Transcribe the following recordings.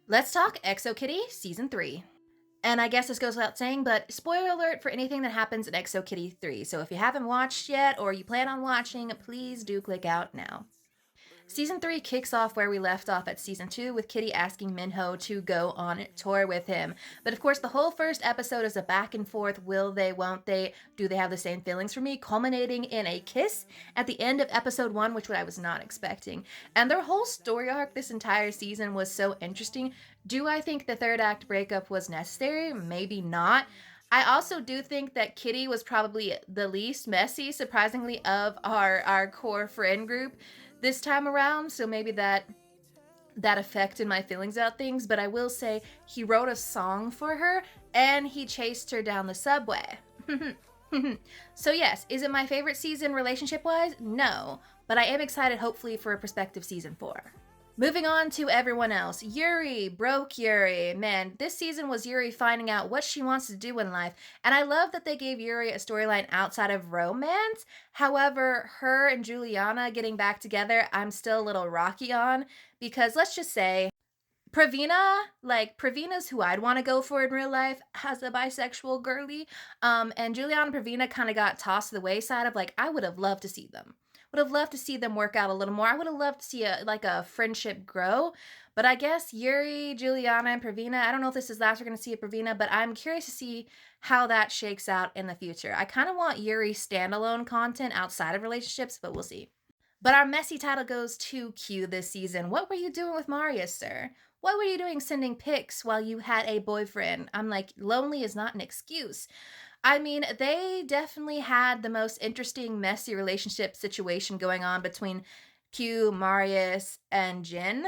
Let's talk Exo Kitty Season 3. And I guess this goes without saying, but spoiler alert for anything that happens in Exo Kitty 3. So if you haven't watched yet or you plan on watching, please do click out now. Season 3 kicks off where we left off at Season 2 with Kitty asking Minho to go on a tour with him. But of course, the whole first episode is a back and forth, will they, won't they, do they have the same feelings for me, culminating in a kiss at the end of episode 1, which I was not expecting. And their whole story arc this entire season was so interesting. Do I think the third act breakup was necessary? Maybe not. I also do think that Kitty was probably the least messy, surprisingly, of our core friend group this time around, so maybe that affected my feelings about things. But I will say he wrote a song for her and he chased her down the subway. So yes, is it my favorite season relationship wise? No, but I am excited hopefully for a prospective season 4. Moving on to everyone else. Yuri, broke Yuri. Man, this season was Yuri finding out what she wants to do in life. And I love that they gave Yuri a storyline outside of romance. However, her and Juliana getting back together, I'm still a little rocky on. Because let's just say, Pravina's who I'd want to go for in real life as a bisexual girly. And Juliana and Pravina kind of got tossed to the wayside of I would have loved to see them. Would have loved to see them work out a little more. I would have loved to see a friendship grow. But I guess Yuri, Juliana, and Pravina, I don't know if this is last we're going to see a Pravina, but I'm curious to see how that shakes out in the future. I kind of want Yuri standalone content outside of relationships, but we'll see. But our messy title goes to Q this season. What were you doing with Marius, sir? What were you doing sending pics while you had a boyfriend? I'm like, lonely is not an excuse. I mean, they definitely had the most interesting, messy relationship situation going on between Q, Marius, and Jin.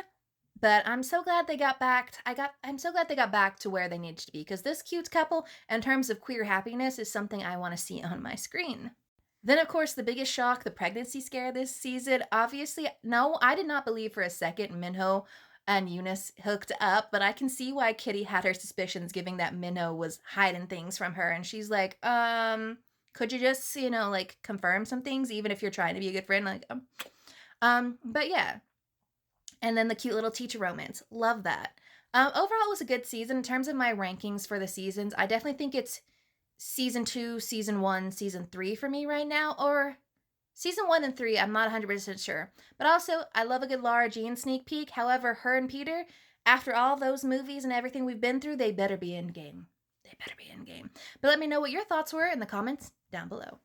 But I'm so glad they got back. I'm so glad they got back to where they needed to be, because this cute couple, in terms of queer happiness, is something I want to see on my screen. Then, of course, the biggest shock, the pregnancy scare this season. Obviously, no, I did not believe for a second Minho and Eunice hooked up, but I can see why Kitty had her suspicions, given that Minho was hiding things from her. And she's like, could you just, confirm some things, even if you're trying to be a good friend? But yeah. And then the cute little teacher romance. Love that. Overall, it was a good season. In terms of my rankings for the seasons, I definitely think it's season 2, season 1, season 3 for me right now, or season 1 and 3, I'm not 100% sure. But also, I love a good Lara Jean sneak peek. However, her and Peter, after all those movies and everything we've been through, they better be in game. They better be in game. But let me know what your thoughts were in the comments down below.